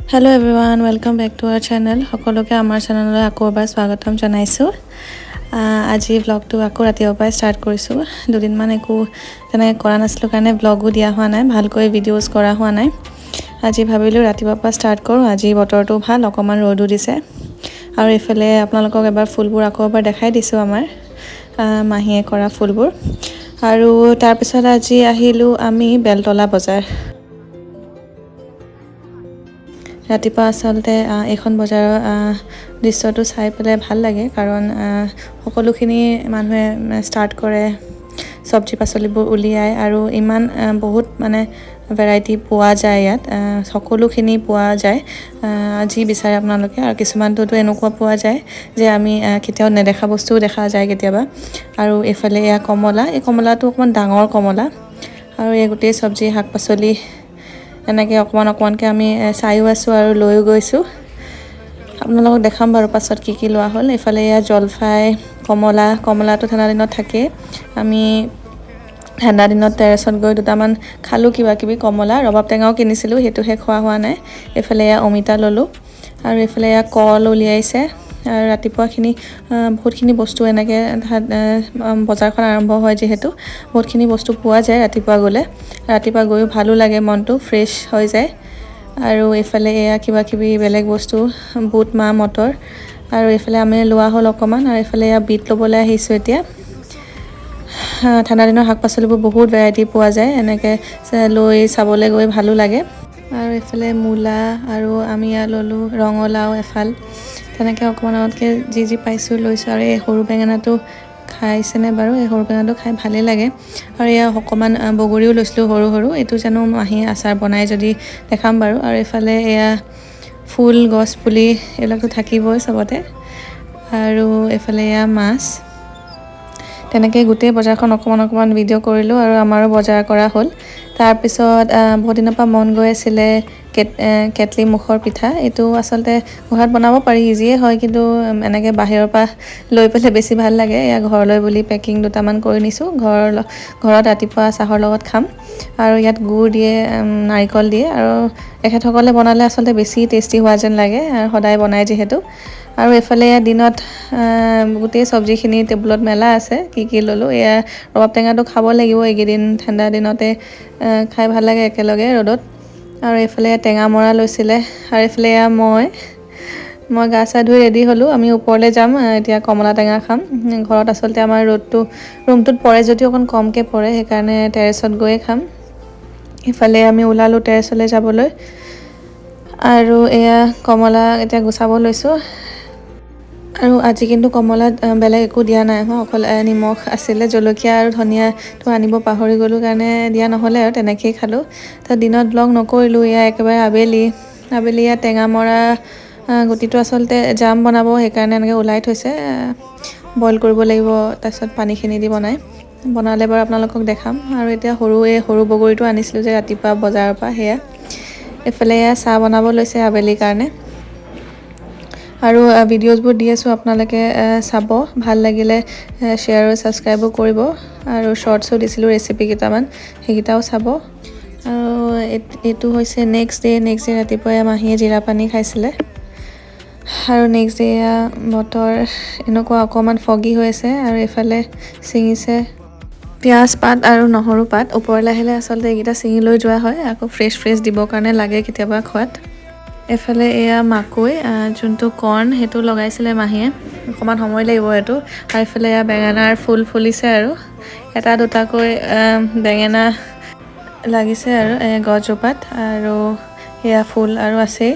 Hello everyone, welcome back to our channel. সকলোকে আমাৰ চেনেললৈ আকৌ এবাৰ স্বাগতম জনাইছোঁ। আজি ব্লগটো আকৌ ৰাতিপুৱাৰ পৰা ষ্টাৰ্ট কৰিছোঁ। দুদিনমান একো তেনেকৈ কৰা নাছিলোঁ কাৰণে ব্লগো দিয়া হোৱা নাই, ভালকৈ ভিডিঅ'জ কৰা হোৱা নাই। আজি ভাবিলোঁ ৰাতিপুৱাৰ পৰা ষ্টাৰ্ট কৰোঁ। আজি বতৰটো ভাল, অকণমান ৰ'দো দিছে। আৰু এইফালে আপোনালোকক এবাৰ ফুলবোৰ আকৌ এবাৰ দেখাই দিছোঁ আমাৰ মাহীয়ে কৰা ফুলবোৰ। আৰু তাৰপিছত আজি আহিলোঁ আমি বেলতলা বজাৰ। ৰাতিপুৱা আচলতে এইখন বজাৰৰ দৃশ্যটো চাই পেলাই ভাল লাগে, কাৰণ সকলোখিনি মানুহে ষ্টাৰ্ট কৰে, চব্জি পাচলিবোৰ উলিয়ায় আৰু ইমান বহুত মানে ভেৰাইটি পোৱা যায় ইয়াত, সকলোখিনি পোৱা যায় যি বিচাৰে আপোনালোকে। আৰু কিছুমানটোতো এনেকুৱা পোৱা যায় যে আমি কেতিয়াও নেদেখা বস্তুও দেখা যায় কেতিয়াবা। আৰু এইফালে এয়া কমলা, এই কমলাটো অকণমান ডাঙৰ কমলা। আৰু এই গোটেই চব্জি শাক পাচলি এনেকৈ অকণমানকৈ আমি চাইও আছোঁ আৰু লৈও গৈছোঁ। আপোনালোকক দেখাম বাৰু পাছত কি লোৱা হ'ল। এইফালে এয়া জলফাই, কমলাটো ঠাণ্ডা দিনত থাকেই। আমি ঠাণ্ডা দিনত টেৰেছত গৈ দুটামান খালোঁ কিবাকিবি কমলা, ৰবাব টেঙাও কিনিছিলোঁ, সেইটোহে খোৱা হোৱা নাই। এইফালে এয়া অমিতা ল'লোঁ আৰু এইফালে এয়া কল উলিয়াইছে। আৰু ৰাতিপুৱাখিনি বহুতখিনি বস্তু এনেকৈ বজাৰখন আৰম্ভ হয় যিহেতু বহুতখিনি বস্তু পোৱা যায় ৰাতিপুৱা গ'লে। ৰাতিপুৱা গৈও ভালো লাগে, মনটো ফ্ৰেছ হৈ যায়। আৰু এইফালে এয়া কিবাকিবি বেলেগ বস্তু, বুট মাহ মটৰ। আৰু এইফালে আমি লোৱা হ'ল অকণমান। আৰু এইফালে এয়া বিট ল'বলৈ আহিছোঁ এতিয়া। ঠাণ্ডা দিনৰ শাক পাচলিবোৰ বহুত ভেৰাইটি পোৱা যায়, এনেকৈ লৈ চাবলৈ গৈ ভালো লাগে। আৰু এইফালে মূলা আৰু আমি ইয়াত ল'লোঁ ৰঙালাও এফাল, তেনেকৈ অকণমানতকৈ যি পাইছোঁ লৈছোঁ। আৰু এই সৰু বেঙেনাটো খাইছেনে বাৰু? এই সৰু বেঙেনাটো খাই ভালেই লাগে। আৰু এয়া অকণমান বগৰীও লৈছিলোঁ সৰু, এইটো জানো মাহী আচাৰ বনাই যদি দেখাম বাৰু। আৰু এইফালে এয়া ফুল গছ পুলি এইবিলাকতো থাকিবই চবতে। আৰু এইফালে এয়া মাছ। তেনেকৈ গোটেই বজাৰখন অকণমান ভিডিঅ' কৰিলোঁ আৰু আমাৰো বজাৰ কৰা হ'ল। তাৰপিছত বহুত দিনৰ পৰা মন গৈ আছিলে কেটলি মুখৰ পিঠা। এইটো আচলতে ঘৰত বনাব পাৰি, ইজিয়ে হয়, কিন্তু এনেকৈ বাহিৰৰ পৰা লৈ পেলাই বেছি ভাল লাগে। এয়া ঘৰলৈ বুলি পেকিং দুটামান কৰি নিছোঁ, ঘৰত ৰাতিপুৱা চাহৰ লগত খাম। আৰু ইয়াত গুড় দিয়ে, নাৰিকল দিয়ে। আৰু এখেতসকলে বনালে আচলতে বেছি টেষ্টি হোৱা যেন লাগে, সদায় বনাই যিহেতু। আৰু এইফালে দিনত গোটেই চব্জিখিনি টেবুলত মেলা আছে। কি ল'লোঁ, এয়া ৰবাব টেঙাটো খাব লাগিব এইকেইদিন, ঠাণ্ডা দিনতে খাই ভাল লাগে একেলগে ৰ'দত। আৰু এইফালে টেঙা মৰা লৈছিলে। আৰু এইফালে এয়া মই গা চা ধুই ৰেডি হ'লোঁ। আমি ওপৰলৈ যাম, এতিয়া কমলা টেঙা খাম। ঘৰত আচলতে আমাৰ ৰুমটোত পৰে যদিও অকণ কমকৈ পৰে, সেইকাৰণে টেৰেছত গৈয়ে খাম। ইফালে আমি ওলালোঁ টেৰেছলৈ যাবলৈ। আৰু এয়া কমলা এতিয়া গুচাব লৈছোঁ। আৰু আজি কিন্তু কমলাত বেলেগ একো দিয়া নাই, অকল নিমখ আছিলে, জলকীয়া আৰু ধনিয়াটো আনিব পাহৰি গ'লোঁ কাৰণে দিয়া নহ'লে, আৰু তেনেকৈয়ে খালোঁ। তাত দিনত ব্লগ নকৰিলোঁ, এয়া একেবাৰে আবেলি ইয়াত টেঙা মৰা গুটিটো আচলতে জাম বনাব, সেইকাৰণে এনেকৈ ওলাই থৈছে। বইল কৰিব লাগিব, তাৰপিছত পানীখিনি দি বনালে বাৰু আপোনালোকক দেখাম। আৰু এতিয়া সৰু বগৰীটো আনিছিলোঁ যে ৰাতিপুৱা বজাৰৰ পৰা, সেয়া। এইফালে এয়া চাহ বনাব লৈছে আবেলিৰ কাৰণে। আৰু ভিডিঅ'জবোৰ দি আছোঁ, আপোনালোকে চাব, ভাল লাগিলে শ্বেয়াৰ আৰু ছাবস্ক্ৰাইবো কৰিব। আৰু শ্বৰ্টছো দিছিলোঁ ৰেচিপি কেইটামান, সেইকেইটাও চাব। আৰু এইটো হৈছে নেক্সট ডে ৰাতিপুৱাই মাহীয়ে জিৰা পানী খাইছিলে। আৰু নেক্সট ডে বতৰ এনেকুৱা অকণমান ফগি হৈ আছে। আৰু এইফালে ছিঙিছে পিঁয়াজ পাত আৰু নহৰু পাত। ওপৰলৈ আহিলে আচলতে এইকেইটা ছিঙি লৈ যোৱা হয়, আকৌ ফ্ৰেছ দিবৰ কাৰণে লাগে কেতিয়াবা খোৱাত। এইফালে এয়া মাকৈ, যোনটো কৰ্ণ, সেইটো লগাইছিলে মাহীয়ে, অকণমান সময় লাগিব এইটো। আৰু এইফালে এয়া বেঙেনাৰ ফুল ফুলিছে, আৰু এটা দুটাকৈ বেঙেনা লাগিছে আৰু গছজোপাত। আৰু এয়া ফুল আৰু আছেই।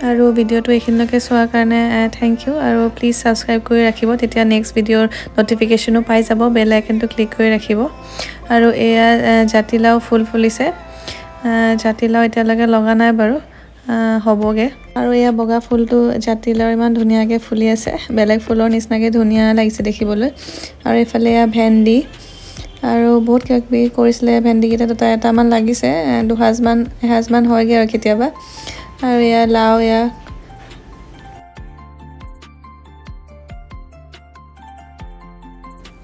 আৰু ভিডিঅ'টো এইখিনিলৈকে চোৱাৰ কাৰণে থেংক ইউ। আৰু প্লিজ ছাবস্ক্ৰাইব কৰি ৰাখিব, তেতিয়া নেক্সট ভিডিঅ'ৰ ন'টিফিকেশ্যনো পাই যাব, বেল আইকনটো ক্লিক কৰি ৰাখিব। আৰু এয়া জাতিলাও ফুল ফুলিছে। জাতিলাও এতিয়ালৈকে লগা নাই বাৰু, হ'বগৈ। আৰু এয়া বগা ফুলটো জাতিলাও ইমান ধুনীয়াকৈ ফুলি আছে, বেলেগ ফুলৰ নিচিনাকৈ ধুনীয়া লাগিছে দেখিবলৈ। আৰু এইফালে এয়া ভেন্দি, আৰু বহুত কিবাকিবি কৰিছিলে। ভেন্দিকেইটা এটামান লাগিছে, এসাঁজমান হয়গৈ আৰু কেতিয়াবা। আৰু এয়া লাও,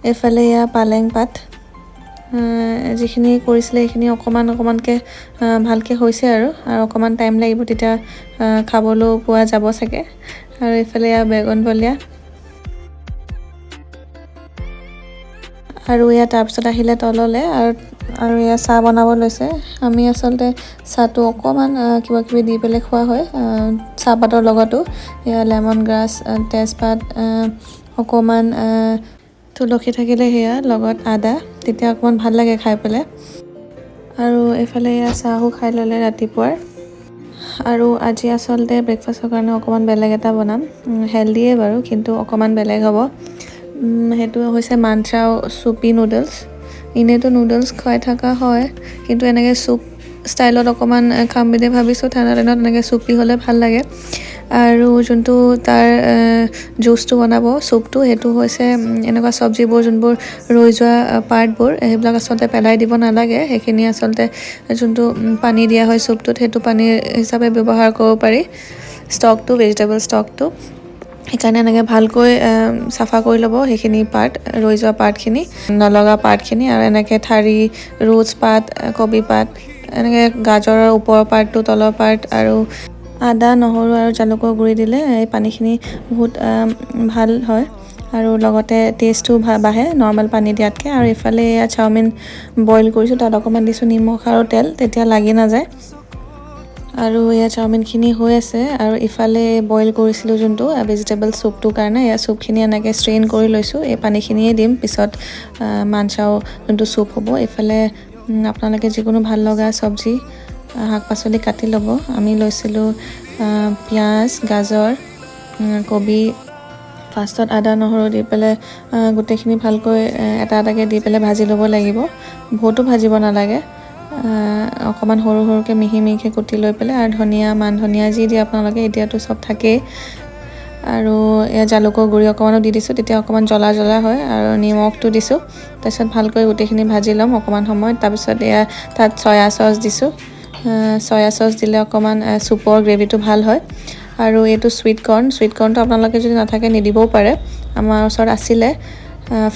এইফালে এয়া পালেং পাত, যিখিনি কৰিছিলে সেইখিনি অকণমানকৈ ভালকৈ হৈছে আৰু অকণমান টাইম লাগিব, তেতিয়া খাবলৈও পোৱা যাব চাগে। আৰু এইফালে বেগন বলিয়া আৰু তাৰপিছত আহিলে তললৈ আৰু চাহ বনাব লৈছে। আমি আচলতে চাহটো অকণমান কিবা কিবি দি পেলাই খোৱা হয়, চাহপাতৰ লগতো। লেমন গ্ৰাছ, তেজপাত, অকণমান তুলসী থাকিলে সেয়া লগত আদা, তেতিয়া অকণমান ভাল লাগে খাই পেলাই। আৰু এইফালে চাহো খাই ল'লে ৰাতিপুৱাৰ। আৰু আজি আচলতে ব্ৰেকফাষ্টৰ কাৰণে অকণমান বেলেগ এটা বনাম, হেল্ডিয়ে বাৰু কিন্তু অকণমান বেলেগ হ'ব। সেইটো হৈছে মাঞ্চাও চুপি নুডলছ। এনেইতো নুডলছ খুৱাই থকা হয়, কিন্তু এনেকৈ চুপ ষ্টাইলত অকণমান খাম বুলি ভাবিছোঁ। ঠাণ্ডা দিনত এনেকৈ চুপি হ'লে ভাল লাগে। আৰু যোনটো তাৰ জুচটো বনাব, চুপটো, সেইটো হৈছে এনেকুৱা চব্জিবোৰ যোনবোৰ ৰৈ যোৱা পাৰ্টবোৰ, সেইবিলাক আচলতে পেলাই দিব নালাগে। সেইখিনি আচলতে যোনটো পানী দিয়া হয় চুপটোত, সেইটো পানীৰ হিচাপে ব্যৱহাৰ কৰিব পাৰি, ষ্টকটো, ভেজিটেবল ষ্টকটো। সেইকাৰণে এনেকৈ ভালকৈ চাফা কৰি ল'ব সেইখিনি পাৰ্ট, ৰৈ যোৱা পাৰ্টখিনি, নলগা পাৰ্টখিনি। আৰু এনেকৈ ঠাৰি, ৰুটছ পাত, কবি পাত, এনেকৈ গাজৰৰ ওপৰৰ পাৰ্টটো, তলৰ পাৰ্ট, আৰু আদা, নহৰু আৰু জালুকৰ গুড়ি দিলে এই পানীখিনি বহুত ভাল হয় আৰু লগতে টেষ্টটো বাঢ়ে নৰ্মেল পানী দিয়াতকৈ। আৰু এইফালে চাওমিন বইল কৰিছোঁ, তাত অকণমান দিছোঁ নিমখ আৰু তেল, তেতিয়া লাগি নাযায়। আৰু চাওমিনখিনি হৈ আছে। আৰু ইফালে বইল কৰিছিলোঁ যোনটো ভেজিটেবল চুপটোৰ কাৰণে, চুপখিনি এনেকৈ ষ্ট্ৰেইন কৰি লৈছোঁ। এই পানীখিনিয়ে দিম পিছত মাঞ্চাও যোনটো চুপ হ'ব। এইফালে আপোনালোকে যিকোনো ভাল লগা চব্জি, শাক পাচলি কাটি ল'ব। আমি লৈছিলোঁ পিঁয়াজ, গাজৰ, কবি। ফাৰ্ষ্টত আদা নহৰু দি পেলাই গোটেইখিনি ভালকৈ এটা এটাকৈ দি পেলাই ভাজি ল'ব লাগিব। বহুতো ভাজিব নালাগে, অকণমান সৰু সৰুকৈ মিহি মিহিকৈ কুটি লৈ পেলাই। আৰু ধনিয়া, মান ধনিয়া যি দিয়ে আপোনালোকে, এতিয়াতো চব থাকেই। আৰু জালুকৰ গুড়ি অকণমানো দি দিছোঁ, তেতিয়া অকণমান জ্বলা জ্বলা হয়। আৰু নিমখটো দিছোঁ। তাৰপিছত ভালকৈ গোটেইখিনি ভাজি ল'ম অকণমান সময়ত। তাৰপিছত তাত চয়া চচ দিছোঁ। চয়া চচ দিলে অকণমান চুপৰ গ্ৰেভিটো ভাল হয়। আৰু এইটো চুইট কৰ্ণটো আপোনালোকে যদি নাথাকে নিদিবও পাৰে। আমাৰ ওচৰত আছিলে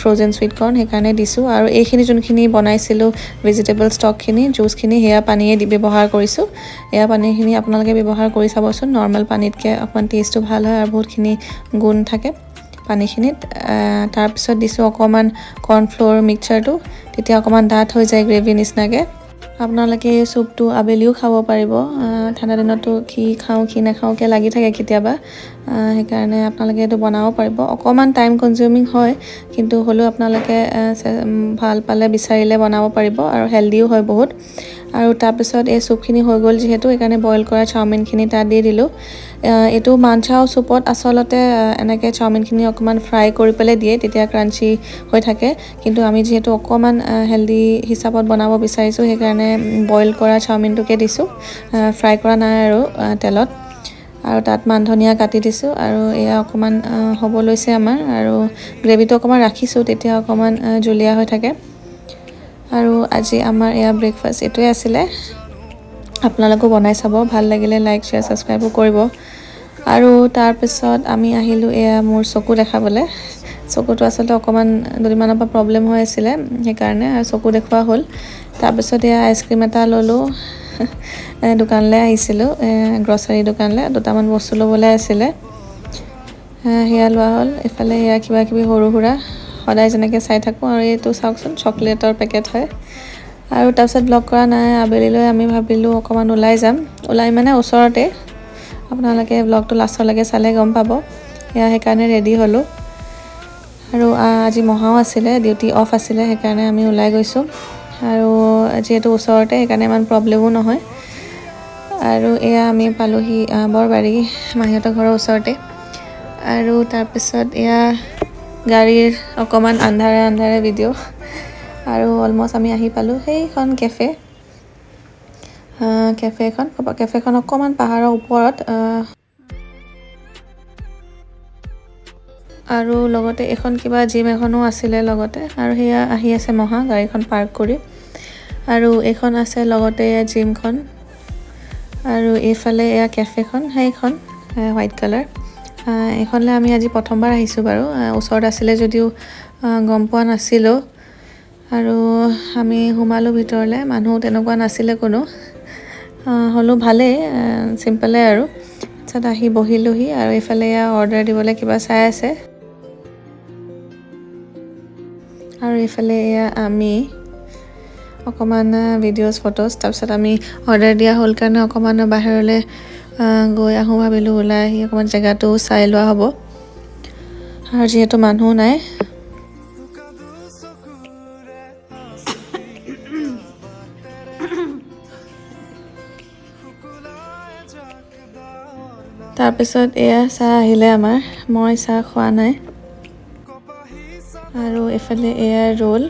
ফ্ৰ'জেন চুইট কৰ্ণ, সেইকাৰণে দিছোঁ। আৰু এইখিনি যোনখিনি বনাইছিলোঁ ভেজিটেবল ষ্টকখিনি, জুচখিনি, সেয়া পানীয়ে ব্যৱহাৰ কৰিছোঁ। এয়া পানীখিনি আপোনালোকে ব্যৱহাৰ কৰি চাবচোন, নৰ্মেল পানীতকৈ অকণমান টেষ্টটো ভাল হয় আৰু বহুতখিনি গুণ থাকে পানীখিনিত। তাৰপিছত দিছোঁ অকণমান কৰ্ণফ্ল'ৰ মিক্সচাৰটো, তেতিয়া অকণমান ডাঠ হৈ যায় গ্ৰেভি নিচিনাকৈ। আপোনালোকে এই চুপটো আবেলিও খাব পাৰিব। ঠাণ্ডা দিনতো কি খাওঁ কি নাখাওঁকৈ লাগি থাকে কেতিয়াবা, সেইকাৰণে আপোনালোকে এইটো বনাব পাৰিব। অকণমান টাইম কনজিউমিং হয়, কিন্তু হ'লেও আপোনালোকে ভাল পালে বিচাৰিলে বনাব পাৰিব, আৰু হেল্ডিও হয় বহুত। আৰু তাৰপিছত এই চুপখিনি হৈ গ'ল যিহেতু, সেইকাৰণে বইল কৰা চাওমিনখিনি তাত দি দিলোঁ। এইটো মাঞ্চাও চুপত আচলতে এনেকৈ চাওমিনখিনি অকণমান ফ্ৰাই কৰি পেলাই দিয়ে, তেতিয়া ক্ৰাঞ্চি হৈ থাকে। কিন্তু আমি যিহেতু অকণমান হেল্ডি হিচাপত বনাব বিচাৰিছোঁ, সেইকাৰণে বইল কৰা চাওমিনটোকে দিছোঁ, ফ্ৰাই কৰা নাই আৰু তেলত। আৰু তাত মান ধনিয়া কাটি দিছোঁ। আৰু অকণমান হ'ব লৈছে আমাৰ, আৰু গ্ৰেভিটো অকণমান ৰাখিছোঁ, তেতিয়া অকণমান জুলীয়া হৈ থাকে। আৰু আজি আমাৰ ব্ৰেকফাষ্ট এইটোৱে আছিলে। আপোনালোকেও বনাই চাব, ভাল লাগিলে লাইক, শ্বেয়াৰ, ছাবস্ক্ৰাইবো কৰিব। আৰু তাৰপিছত আমি আহিলোঁ মোৰ চকু দেখাবলৈ। চকুটো আচলতে অকণমান দুদিনমানৰ পৰা প্ৰব্লেম হৈ আছিলে, সেইকাৰণে আৰু চকু দেখুওৱা হ'ল। তাৰপিছত আইচক্ৰীম এটা ল'লোঁ। দোকানলৈ আহিছিলোঁ, গ্ৰচাৰী দোকানলৈ, দুটামান বস্তু ল'বলৈ আছিলে, সেয়া লোৱা হ'ল। এইফালে কিবা কিবি সৰু সুৰা সদায় যেনেকৈ চাই থাকোঁ। আৰু এইটো চাওকচোন, চকলেটৰ পেকেট হয়। আৰু তাৰপিছত ব্লগ কৰা নাই। আবেলিলৈ আমি ভাবিলোঁ অকণমান ওলাই যাম, মানে ওচৰতে। আপোনালোকে ব্লগটো লাষ্টলৈকে চালে গম পাব। সেইকাৰণে ৰেডি হ'লোঁ। আৰু আজি মহাও আছিলে, ডিউটি অফ আছিলে, সেইকাৰণে আমি ওলাই গৈছোঁ। আৰু যিহেতু ওচৰতে, সেইকাৰণে ইমান প্ৰব্লেমো নহয়। আৰু আমি পালোঁহি বৰবাৰী, মাহীহঁতৰ ঘৰৰ ওচৰতে। আৰু তাৰপিছত গাড়ীৰ অকণমান আন্ধাৰে ভিডিঅ'। আৰু অলমষ্ট আমি আহি পালোঁ সেইখন কেফেখন অকণমান পাহাৰৰ ওপৰত। আৰু লগতে এখন কিবা জিম এখনো আছিলে লগতে। আৰু আহি আছে মহা গাড়ীখন পাৰ্ক কৰি। আৰু এইখন আছে লগতে জিমখন। আৰু এইফালে কেফেখন, সেইখন হোৱাইট কালাৰ। এইখনলৈ আমি আজি প্ৰথমবাৰ আহিছোঁ বাৰু, ওচৰত আছিলে যদিও গম পোৱা নাছিলোঁ। আৰু আমি সোমালোঁ ভিতৰলৈ মানুহ তেনেকুৱা নাছিলে কোনো হ'লেও ভালেই চিম্পলে আৰু তাৰপিছত আহি বহিলোহি আৰু এইফালে অৰ্ডাৰ দিবলৈ কিবা চাই আছে আৰু এইফালে আমি অকণমান ভিডিঅ'জ ফটোজ তাৰপিছত আমি অৰ্ডাৰ দিয়া হ'ল কাৰণে অকণমান বাহিৰলৈ গৈ আহোঁ ভাবিলোঁ ওলাই আহি অকণমান জেগাটো চাই লোৱা হ'ব আৰু যিহেতু মানুহ নাই তাৰপিছত চাহ আহিলে আমাৰ মই চাহ খোৱা নাই আৰু এইফালে ৰোল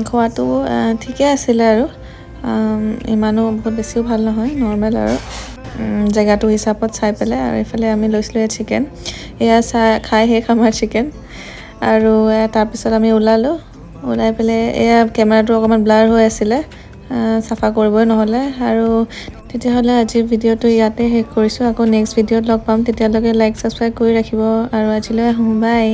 খোৱাটো ঠিকে আছিলে আৰু ইমানো বহুত বেছিও ভাল নহয় নৰ্মেল আৰু জেগাটো হিচাপত চাই পেলাই আৰু এইফালে আমি লৈছিলোঁ চিকেন চাহ খাই শেষ আমাৰ চিকেন আৰু তাৰপিছত আমি ওলাই পেলাই কেমেৰাটো অকণমান ব্লাৰ হৈ আছিলে চাফা কৰিবই নহ'লে আৰু তেতিয়াহ'লে আজিৰ ভিডিঅ'টো ইয়াতে শেষ কৰিছোঁ আকৌ নেক্সট ভিডিঅ'ত লগ পাম তেতিয়ালৈকে লাইক ছাবস্ক্ৰাইব কৰি ৰাখিব আৰু আজিলৈ আহোঁ বাই